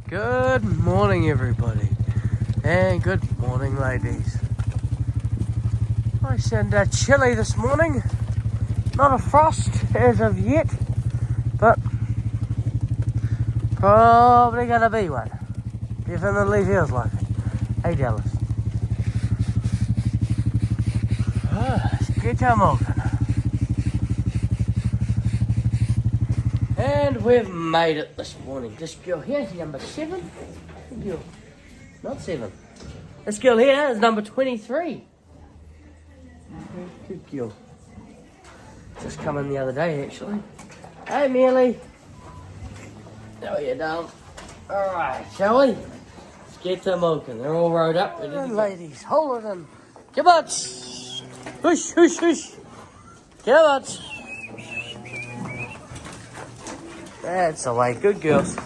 Good morning, everybody, and good morning, ladies. Nice and chilly this morning. Not a frost as of yet, but probably gonna be one. Definitely feels like it. Hey, Dallas. Let's get your milking. And we've made it this morning. This girl here is number 7. Good girl. Not 7. This girl here is number 23. Good girl. Just come in the other day, actually. Hey, Mealy. How are you, darling? Alright, shall we? Let's get to milking. They're all rode up. Hold on, ladies. Hold it in. Come on. Hush, hush, hush. Come on. That's the way. Good girls.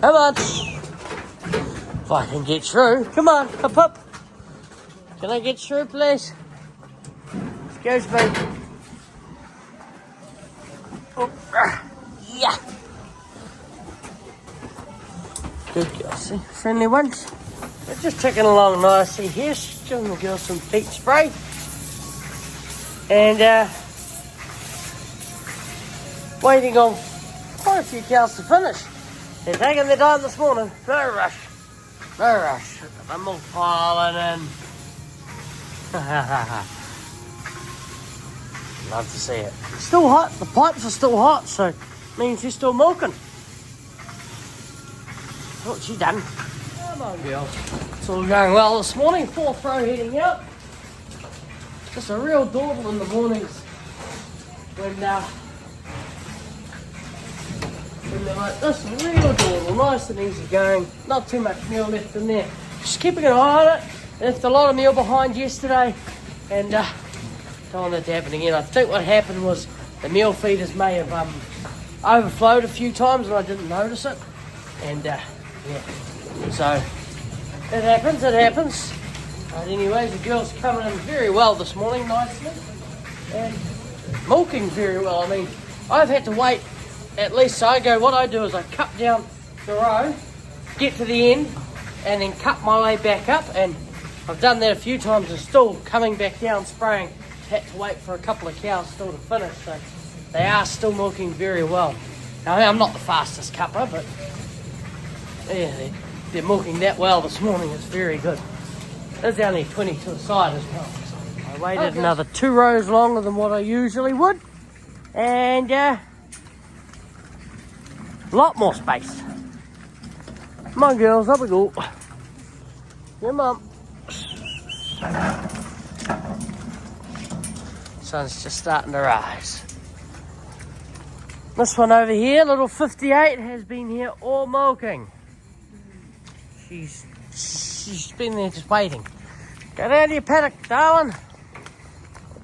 Come on. If I can get through. Come on. Hop, hop. Can I get through, please? Excuse me. Oh, yeah. Good girls. See? Friendly ones. They're just ticking along nicely here. Giving the girls some peat spray. And, waiting on quite a few cows to finish. They're taking their time this morning. No rush. No rush. I'm all piling in. Love to see it. It's still hot. The pipes are still hot, so it means they're still milking. What's she done? Come on, girl. It's all going well this morning. 4th row heading out. Just a real dawdle in the mornings when they're like this, real dawdle, nice and easy going, not too much meal left in there. Just keeping an eye on it. Left a lot of meal behind yesterday and don't want that to happen again. I think what happened was the meal feeders may have overflowed a few times and I didn't notice it. And yeah, so it happens. But anyways, the girls coming in very well this morning, nicely, and milking very well. I mean, I've had to wait. At least what I do is I cut down the row, get to the end, and then cut my way back up. And I've done that a few times and still coming back down, spraying. Had to wait for a couple of cows still to finish, so they are still milking very well. Now, I'm not the fastest cupper, but yeah, they're milking that well this morning. It's very good. There's only 20 to the side as well. So I waited another 2 rows longer than what I usually would, and a lot more space. Come on, girls, up we go. Come on. Sun's just starting to rise. This one over here, little 58, has been here all milking. She's been there just waiting. Go down to your paddock, darling.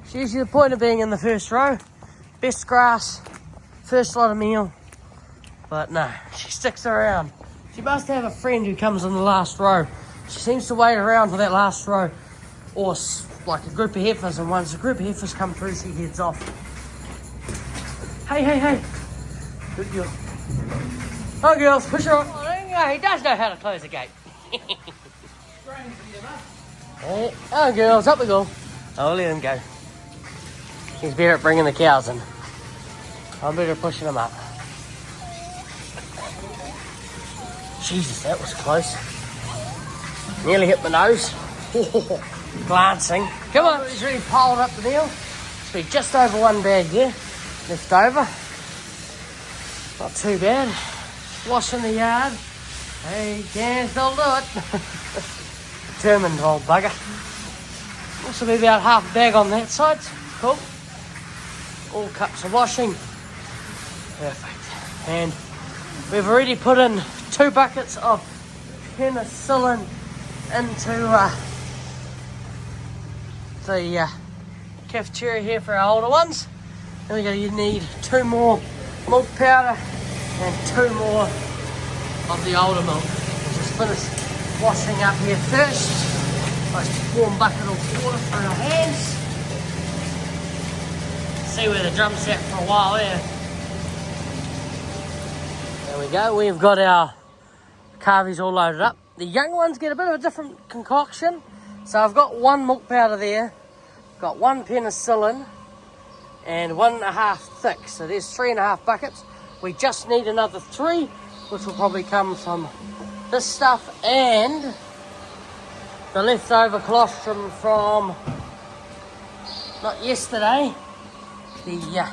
It's usually the point of being in the first row. Best grass, first lot of meal. But no, she sticks around. She must have a friend who comes in the last row. She seems to wait around for that last row. Or like a group of heifers, and once a group of heifers come through, she heads off. Hey, hey, hey. Good girl. Oh, girls, push her on. Oh, he does know how to close the gate. Oh, girls, up we go. I'll let him go. He's better at bringing the cows in. I'm better at pushing them up. Jesus, that was close. Nearly hit my nose. Glancing. Come on, he's really piled up the meal. It's been just over 1 bag there. Left over. Not too bad. Washing the yard. Hey, can still do it. Determined old bugger. Also be about half a bag on that side. Cool. All cups of washing. Perfect. And we've already put in 2 buckets of penicillin into the cafeteria here for our older ones. Then we're going to need 2 more milk powder and 2 more of the older milk. We'll just finish washing up here first. Nice warm bucket of water for our hands. See where the drum's at for a while there. There we go, we've got our calves all loaded up. The young ones get a bit of a different concoction. So I've got 1 milk powder there, got 1 penicillin, and 1.5 thick. So there's 3.5 buckets. We just need another 3, which will probably come from this stuff and the leftover colostrum from, not yesterday, the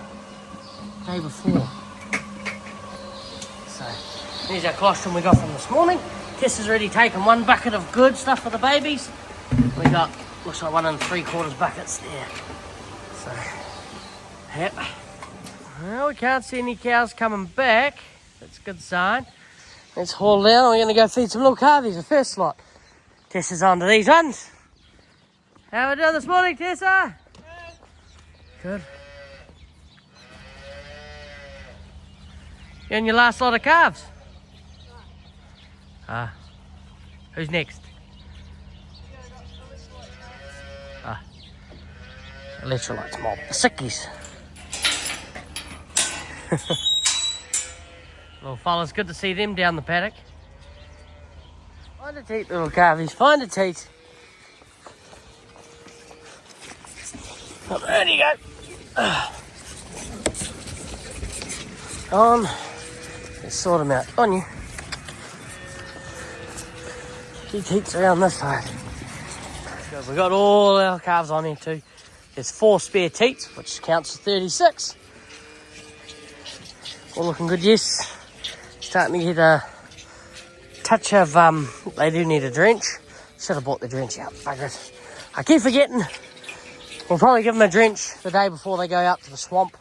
day before. So there's our colostrum we got from this morning. Tess has already taken 1 bucket of good stuff for the babies. We got, looks like 1 3/4 buckets there. So, yep. Well, we can't see any cows coming back. That's a good sign. Let's haul down. We're going to go feed some little calvies, the first lot. Tessa's on to these ones. How are we doing this morning, Tessa? Good. You on your last lot of calves? Who's next? Electrolytes mob. The sickies. Little fellas, good to see them down the paddock. Find a teat, little calvies. Find a teat. Oh, there you go. On. Let's sort them out. On you. Few teats around this side. Good. We've got all our calves on here too. There's 4 spare teats, which counts for 36. All looking good, yes. Starting to get a touch of, they do need a drench. Should have bought the drench out, buggers. I keep forgetting. We'll probably give them a drench the day before they go out to the swamp.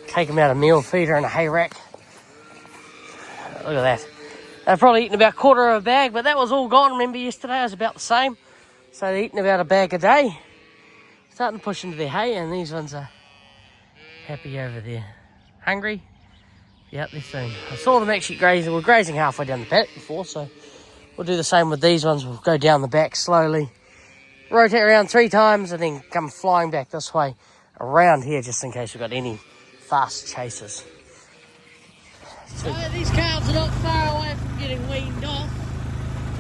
Take them out a meal feeder and a hay rack. Look at that. They've probably eaten about 1/4 of a bag, but that was all gone. Remember yesterday it was about the same. So they're eating about a bag a day. Starting to push into their hay, and these ones are happy over there. Hungry? Be out there soon. I saw them actually grazing. We're grazing halfway down the paddock before, so we'll do the same with these ones. We'll go down the back slowly, rotate around 3 times, and then come flying back this way around here, just in case we've got any fast chasers. So these calves are not far away from getting weaned off.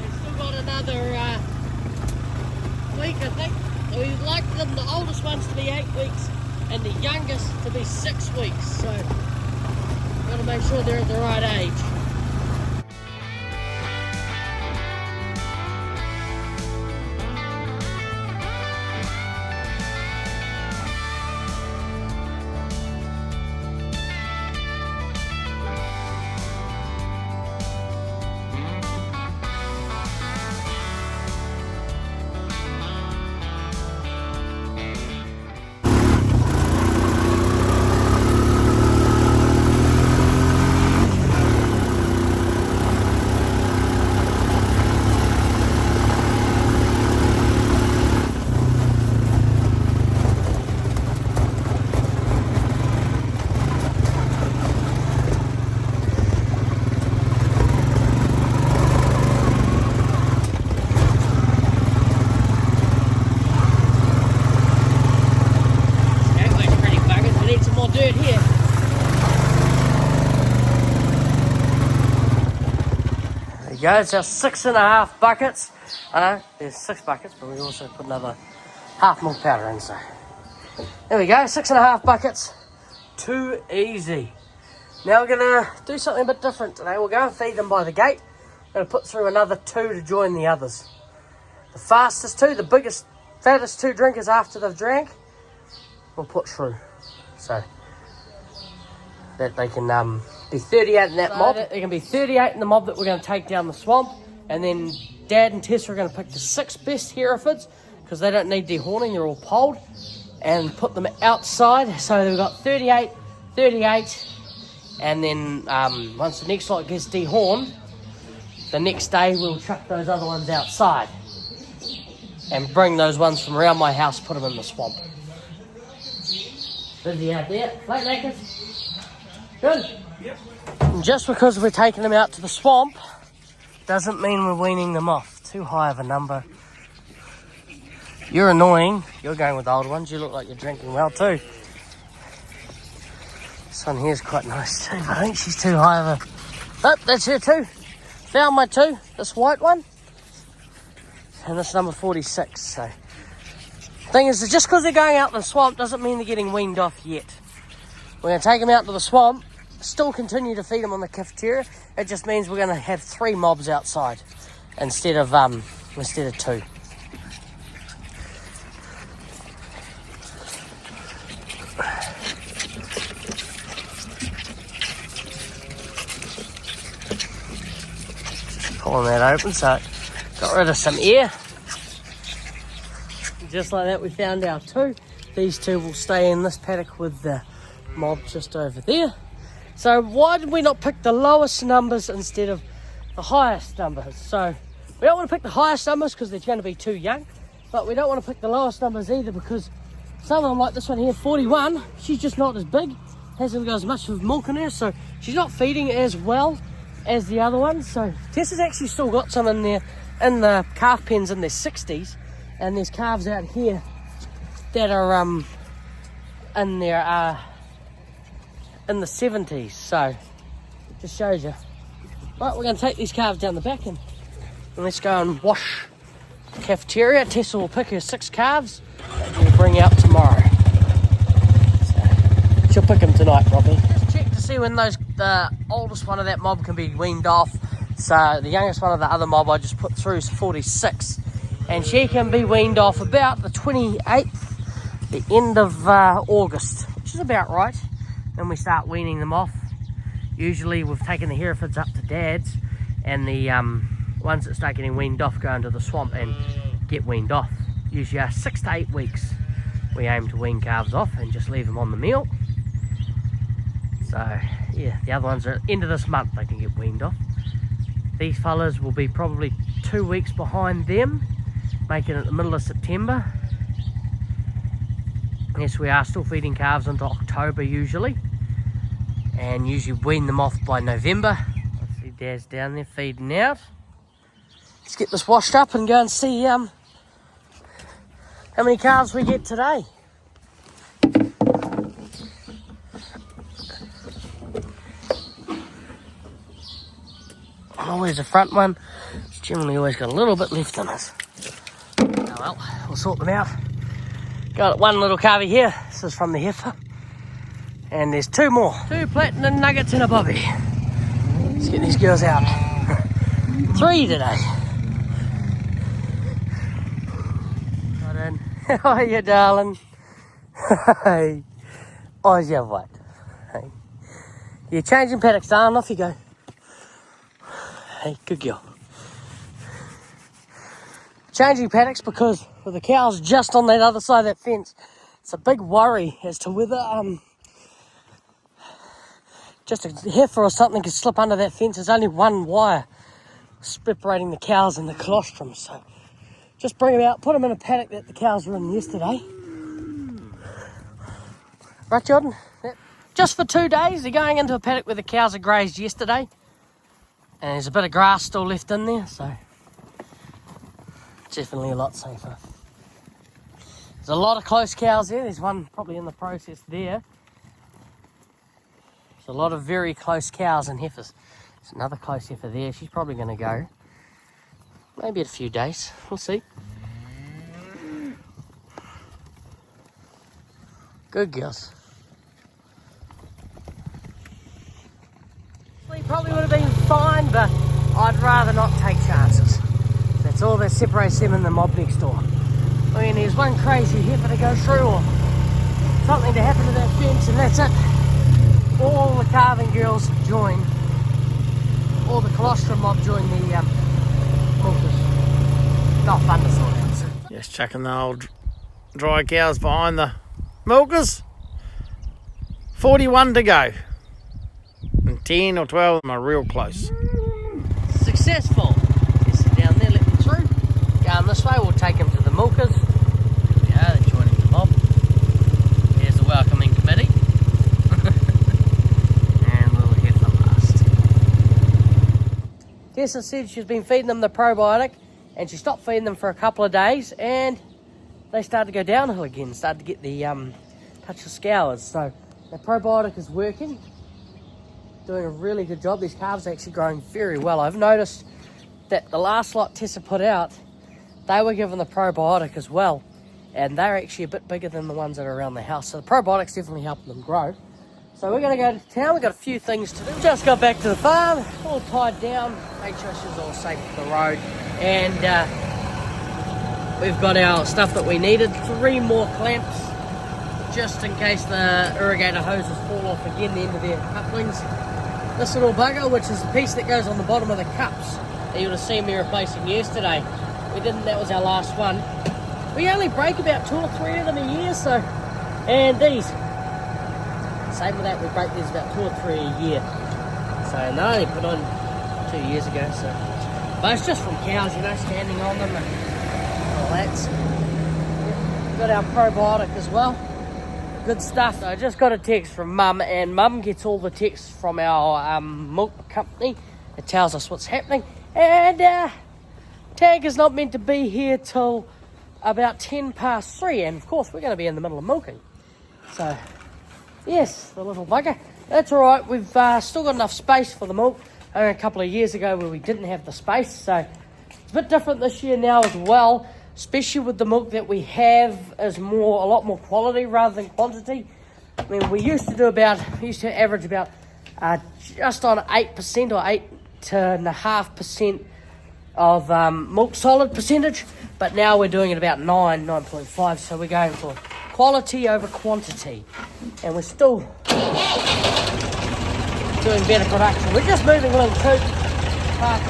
They've still got another week, I think. We'd like them, the oldest ones to be 8 weeks and the youngest to be 6 weeks. So we've got to make sure they're at the right age. Go, it's our 6.5 buckets. I know, there's 6 buckets, but we also put another half milk powder in, so. There we go, 6.5 buckets. Too easy. Now we're gonna do something a bit different today. We'll go and feed them by the gate. We're gonna put through another 2 to join the others. The fastest 2, the biggest, fattest 2 drinkers after they've drank, we'll put through. So, that they can be 38 in that mob. There can be 38 in the mob that we're going to take down the swamp, and then Dad and Tessa are going to pick the 6 best Herefords because they don't need dehorning, they're all polled, and put them outside. So we've got 38, 38, and then once the next lot gets dehorned, the next day we'll chuck those other ones outside and bring those ones from around my house, put them in the swamp. Busy out there, late nakers. Good. Yep. Just because we're taking them out to the swamp doesn't mean we're weaning them off. Too high of a number. You're annoying. You're going with the old ones. You look like you're drinking well too. This one here is quite nice too, but I think she's too high of a... Oh, that's her too. Found my two. This white one. And this number 46. So, thing is, just because they're going out in the swamp doesn't mean they're getting weaned off yet. We're going to take them out to the swamp, still continue to feed them on the cafeteria. It just means we're going to have 3 mobs outside instead of 2. Pulling that open so it got rid of some air. Just like that, we found our 2. These 2 will stay in this paddock with the mob just over there. So why did we not pick the lowest numbers instead of the highest numbers? So we don't want to pick the highest numbers because they're going to be too young, but we don't want to pick the lowest numbers either because some of them, like this one here, 41, she's just not as big, hasn't got as much of milk in her, so she's not feeding as well as the other ones. So Tessa's actually still got some in there in the calf pens in their 60s, and there's calves out here that are in their in the 70s. So it just shows you. Right, we're going to take these calves down the back and let's go and wash the cafeteria. Tessa will pick her 6 calves that we'll bring out tomorrow. So she'll pick them tonight probably. Just check to see when the oldest one of that mob can be weaned off. So the youngest one of the other mob I just put through is 46, and she can be weaned off about the 28th, the end of August, which is about right. Then we start weaning them off. Usually we've taken the Herefords up to Dad's, and the ones that start getting weaned off go into the swamp and get weaned off. Usually 6 to 8 weeks we aim to wean calves off and just leave them on the meal. So yeah, the other ones are end of this month they can get weaned off. These fellas will be probably 2 weeks behind them, making it the middle of September. Yes, we are still feeding calves into October usually, and usually wean them off by November. I see Dad's down there feeding out. Let's get this washed up and go and see how many calves we get today. Always the front one. It's generally always got a little bit left in it. Oh well, we'll sort them out. Got one little calvie here. This is from the heifer. And there's 2 more. 2 platinum nuggets and a bobby. Let's get these girls out. 3 today. Got in. How are you, darling? Hey. Oh, yeah, what? Hey. You're changing paddocks, darling. Off you go. Hey, good girl. Changing paddocks because with the cows just on that other side of that fence, it's a big worry as to whether just a heifer or something could slip under that fence. There's only one wire separating the cows and the colostrum, so just bring them out, put them in a paddock that the cows were in yesterday. Right, Jordan? Yep. Just for 2 days, they're going into a paddock where the cows had grazed yesterday, and there's a bit of grass still left in there, so definitely a lot safer. There's a lot of close cows there. There's one probably in the process there. There's a lot of very close cows and heifers. There's another close heifer there. She's probably going to go maybe in a few days. We'll see. Good girls. Probably would have been fine, but I'd rather not take chances. That's all that separates them and the mob next door. I mean, there's one crazy heifer to go through or something to happen to that fence, and that's it. All the calving girls join, all the colostrum mob join the milkers. Not fun to sort out. So. Just chucking the old dry cows behind the milkers. 41 to go. And 10 or 12 of them are real close. Successful. Yes, down there, let them through. Going this way, we'll take them to the milkers. Yeah, they're joining the mob. Here's the welcoming committee. And we'll head for last. Tessa said she's been feeding them the probiotic, and she stopped feeding them for a couple of days, and they started to go downhill again, started to get the touch of scours. So The probiotic is working, doing a really good job. These calves are actually growing very well. I've noticed that the last lot Tessa put out, they were given the probiotic as well, and they're actually a bit bigger than the ones that are around the house. So the probiotic's definitely helping them grow. So we're going to go to town. We've got a few things to do. Just got back to the farm, all tied down, make sure she's all safe for the road. And we've got our stuff that we needed. 3 more clamps, just in case the irrigator hoses fall off again, the end of their couplings. This little bugger, which is the piece that goes on the bottom of the cups, that you would have seen me replacing yesterday. We didn't, that was our last one. We only break about 2 or 3 of them a year, so, and these. Same with that, we break these about 2 or 3 a year. So, and they only put on 2 years ago, so. But it's just from cows, you know, standing on them and all that. So, yeah. Got our probiotic as well. Good stuff. So I just got a text from Mum, and Mum gets all the texts from our milk company. It tells us what's happening. And Tag is not meant to be here till about 3:10, and of course we're going to be in the middle of milking. So, yes, the little bugger. That's all right. We've still got enough space for the milk. A couple of years ago where we didn't have the space, so it's a bit different this year now as well, especially with the milk that we have is a lot more quality rather than quantity. I mean, we used to average about just on 8% or 8.5% of milk solid percentage, but now we're doing it about 9.5, so we're going for quality over quantity, and we're still doing better production. We're just moving little Toot out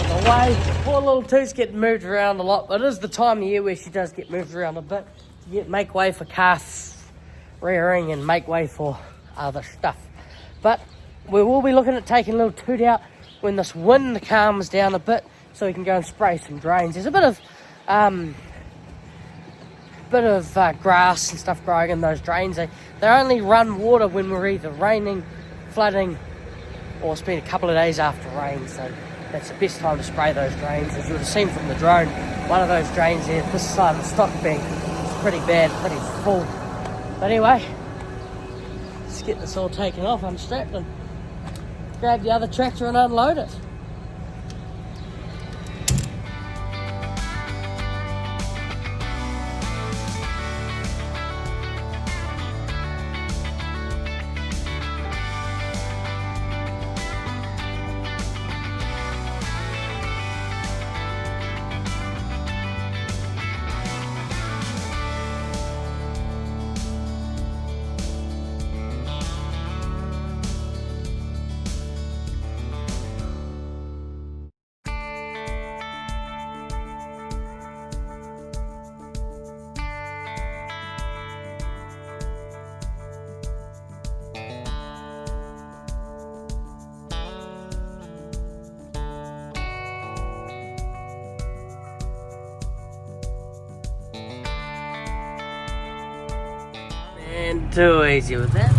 of the way. Poor little Toot's getting moved around a lot, but it is the time of year where she does get moved around a bit to make way for calf rearing and make way for other stuff. But we will be looking at taking little Toot out when this wind calms down a bit, so we can go and spray some drains. There's a bit of grass and stuff growing in those drains. They only run water when we're either raining, flooding, or it's been a couple of days after rain, so that's the best time to spray those drains. As you would have seen from the drone, one of those drains there, this side of the stock bank, is pretty bad, pretty full. But anyway, let's get this all taken off, unstrapped, and grab the other tractor and unload it. And too easy with that.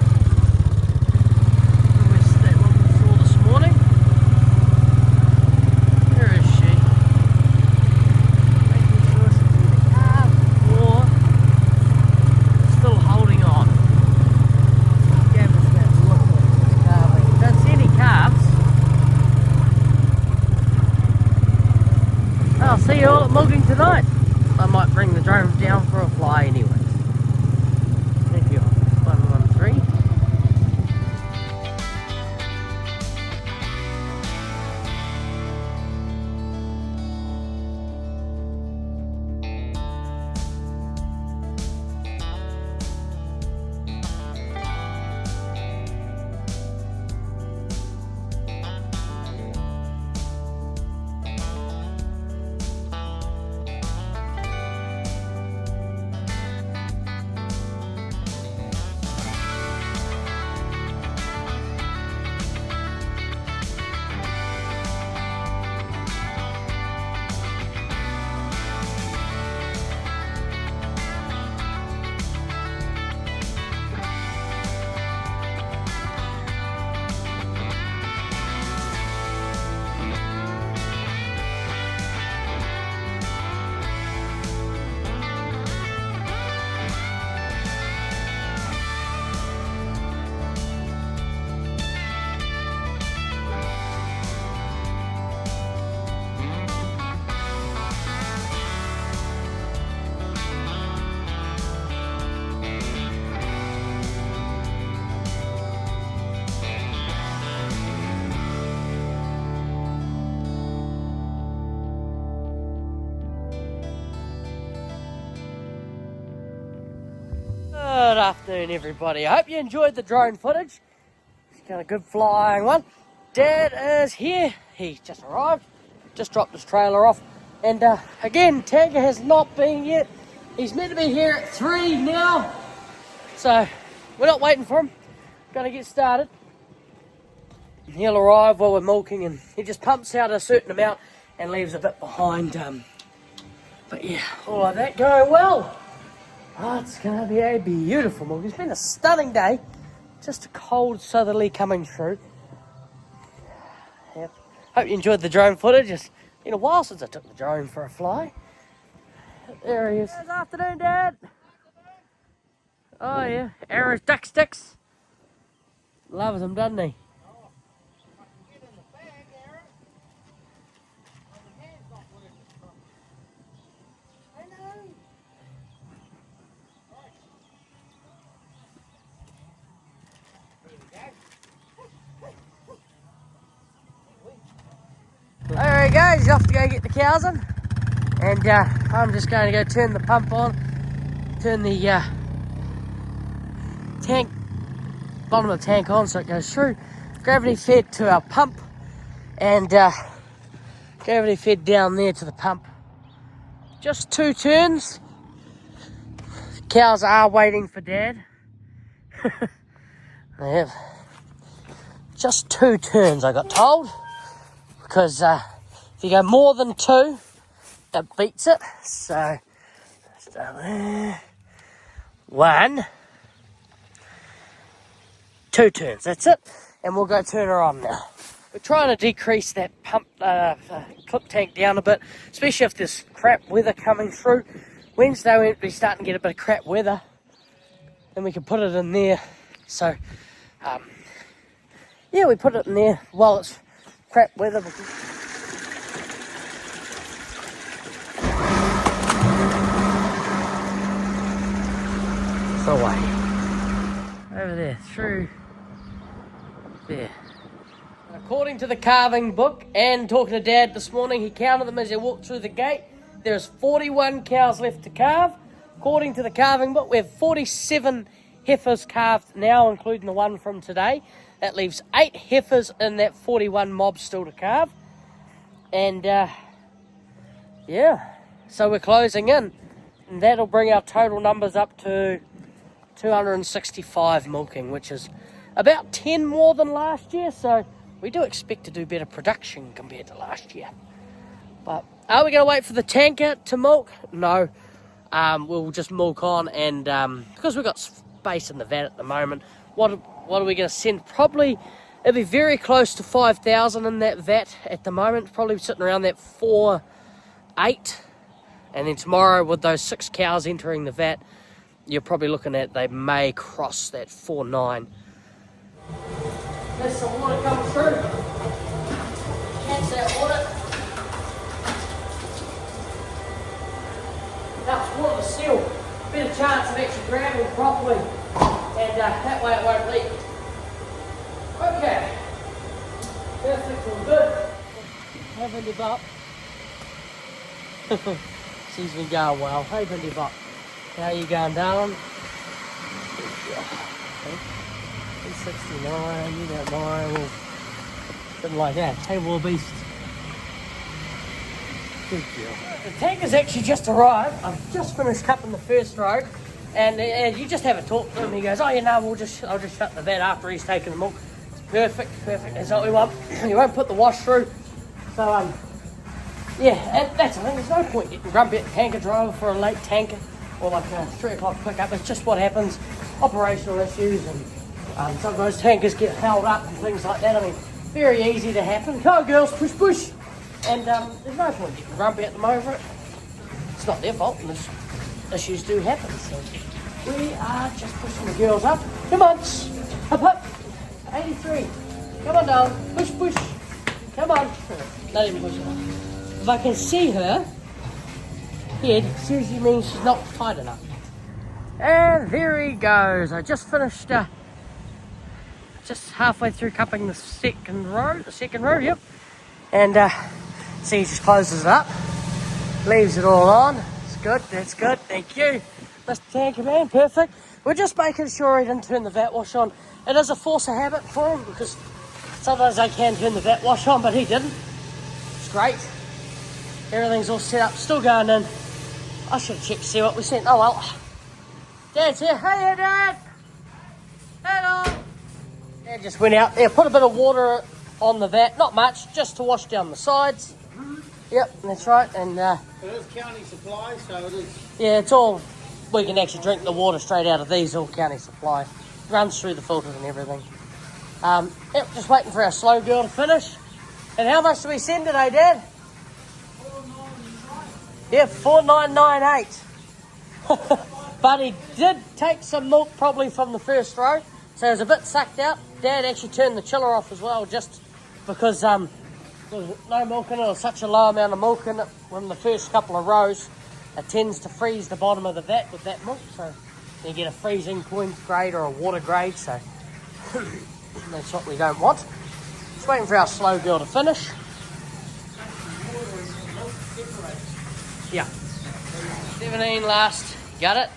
Where's that one we saw this morning? Where is she? Making sure she's in the calf or still holding on. Give us that look at this calving. Don't see any calves. I'll see you all at milking tonight. I might bring the drone down for a fly anyway. Thank you. 113. afternoon, everybody. I hope you enjoyed the drone footage. It's got a good flying one. Dad is here. He's just arrived. Just dropped his trailer off. And again, Tanker has not been yet. He's meant to be here at 3 now. So we're not waiting for him. Gonna get started. He'll arrive while we're milking, and he just pumps out a certain amount and leaves a bit behind. But yeah, all of that going well. Oh, it's gonna be a beautiful milk. It's been a stunning day. Just a cold southerly coming through. Yep. Hope you enjoyed the drone footage. It's been a while since I took the drone for a fly. There he is. Good afternoon, Dad. Oh yeah, arrows, duck sticks. Loves them, doesn't he? There he goes, he's off to go get the cows in. And I'm just going to go turn the pump on, turn the tank, bottom of the tank on so it goes through. Gravity fed to our pump, and gravity fed down there to the pump. Just 2 turns. Cows are waiting for Dad. They have just 2 turns, I got told. Because if you go more than 2, it beats it. So, start there. 1, 2 turns, that's it. And we'll go turn her on now. We're trying to decrease that pump clip tank down a bit, especially if there's crap weather coming through. Wednesday we'll be starting to get a bit of crap weather. Then we can put it in there. So, yeah, we put it in there while it's crap weather. It's away. Over there, through there. According to the calving book and talking to Dad this morning, he counted them as he walked through the gate. There's 41 cows left to calve. According to the calving book, we have 47 heifers calved now, including the one from today. That leaves 8 heifers in that 41 mob still to calve. And, yeah, so we're closing in. And that'll bring our total numbers up to 265 milking, which is about 10 more than last year. So we do expect to do better production compared to last year. But are we going to wait for the tanker to milk? No. We'll just milk on, and because we've got space in the vat at the moment, what are we going to send? Probably, it'll be very close to 5,000 in that vat at the moment. Probably sitting around that 4.8. And then tomorrow, with those 6 cows entering the vat, you're probably looking at, they may cross that 4.9. There's some water coming through. Catch that water. That's water to seal. Better chance of actually grabbing properly. And that way it won't leak. Okay. Perfect, all good. Hey, Vindy Bop. She's been going well. Hey, Vindy Bop. How you going, darling? 69, you don't mind. Something like that. Hey, Warbeast. Good girl. The tanker's actually just arrived. I've just finished cupping the first row. And you just have a talk to him. He goes, oh, you know, I'll just shut the vat after he's taken the milk. It's perfect. That's what we want. You won't put the wash through. So, yeah, and that's the thing. There's no point getting grumpy at the tanker driver for a late tanker or like a 3 o'clock pickup. It's just what happens. Operational issues, and sometimes tankers get held up and things like that. I mean, very easy to happen. Come on, girls, push. And there's no point getting grumpy at them over it. It's not their fault. And issues do happen. So we are just pushing the girls up. Come on. Up. 83. Come on, darling. Push. Come on. Not even pushing her. If I can see her head, it usually means she's not tight enough. And there he goes. I just finished, just halfway through cupping the second row, yep. And see, he just closes it up, leaves it all on. It's good, that's good, thank you. Mr. Tanker Man, perfect. We're just making sure he didn't turn the vat wash on. It is a force of habit for him because sometimes they can turn the vat wash on, but he didn't. It's great. Everything's all set up, still going in. I should have checked to see what we sent. Oh well. Dad's here. Hey Dad! Hello! Dad just went out there, put a bit of water on the vat, not much, just to wash down the sides. Yep, that's right. And it is county supply, so it is. yeah, it's all, we can actually drink the water straight out of these, all county supply. Runs through the filters and everything. Yep, just waiting for our slow girl to finish. And how much do we send today, Dad? Yeah, 4,998. But he did take some milk probably from the first row, so it was a bit sucked out. Dad actually turned the chiller off as well, just because there was no milk in it, or such a low amount of milk in it from the first couple of rows. It tends to freeze the bottom of the vat with that milk, so you get a freezing point grade or a water grade, so that's what we don't want. Just waiting for our slow girl to finish. Yeah. 17 last. Got it?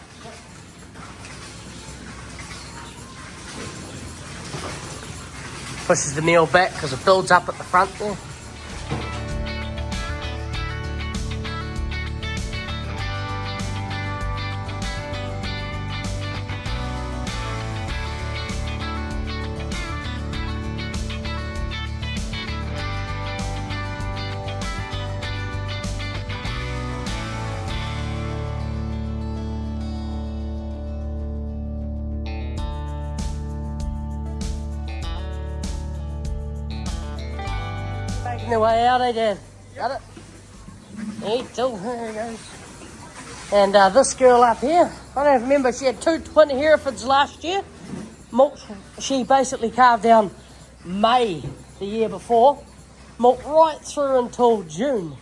Pushes the meal back because it builds up at the front there. Making their way out, Dad? Got it? There he goes. And this girl up here, I don't remember, she had 2 twin Herefords last year. Milk, she basically calved down May the year before. Milked right through until June.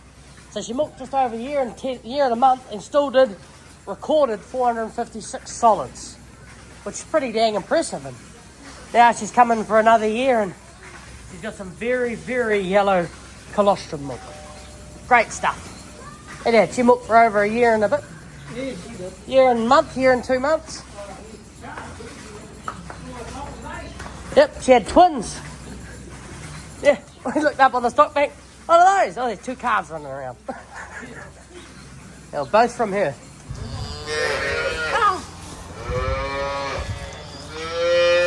So she milked just over a year and a month and still did recorded 456 solids, which is pretty dang impressive. And now she's coming for another year and she's got some very, very yellow colostrum milk. Great stuff. Hey Dad, she milked for over a year and a bit. Yeah, she did. Year and month, year and 2 months. Yep, she had twins. Yeah, we looked up on the stock bank. What are those? Oh, there's 2 calves running around. They were both from her. Oh.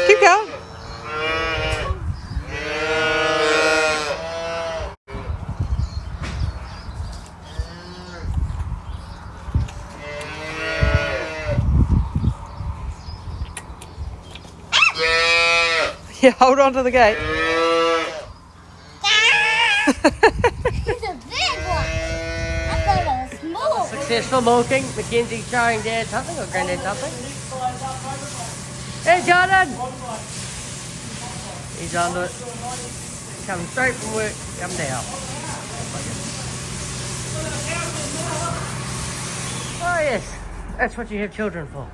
Keep going. Yeah, hold on to the gate. It's a big one. I thought it was small. Successful milking. Mackenzie showing Dad something or Granddad something. Hey, Jordan! He's onto it. Coming straight from work. Come down. Oh, yes. That's what you have children for.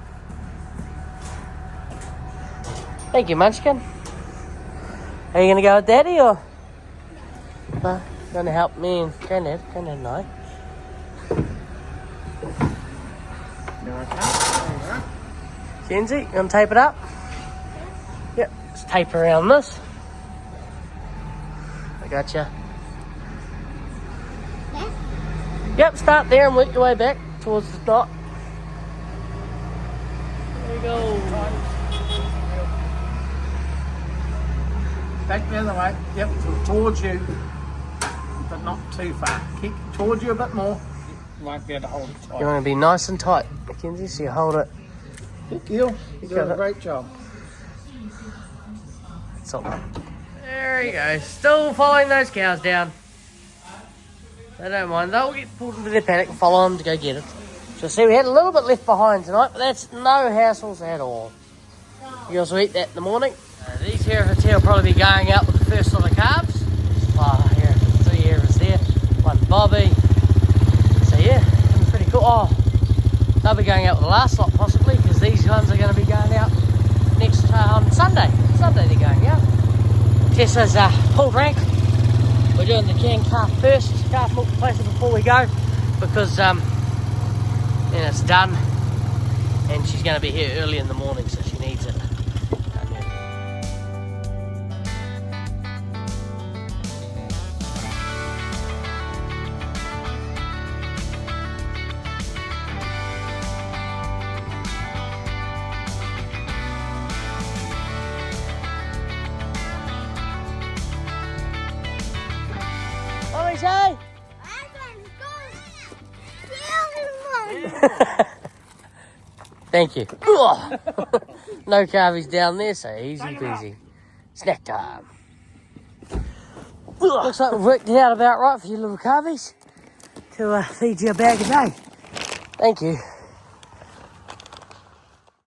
Thank you, Munchkin. Are you going to go with Daddy or? No, going to help me and Granddad. Granddad and I. Kenzie, you want to tape it up? Yep, just tape around this. I gotcha. Yeah? Yep, start there and work your way back towards the dot. There you go. Back the other way. Yep, towards you, but not too far. Keep towards you a bit more. You won't be able to hold it tight. You want to be nice and tight, Mackenzie, so you hold it. Good deal. You're doing a great job. That's all. There you go. Still following those cows down. They don't mind. They'll get pulled into their paddock and follow them to go get it. So see, we had a little bit left behind tonight, but that's no hassles at all. You guys will eat that in the morning. These Herefords here will probably be going out with the first lot of calves. Oh, here, 3 Herefords there. 1 Bobby. So yeah, it's pretty cool. Oh, they'll be going out with the last lot possibly, because these ones are going to be going out next on Sunday. Sunday they're going out. Tessa's pulled rank. We're doing the canned calf first, calf milk replacer before we go, because then it's done. and she's going to be here early in the morning, so she needs it. What do say? Thank you. No carvies down there, so easy peasy. Snack time. Looks like we've worked it out about right for you little carvies to feed you a bag a day. Thank you.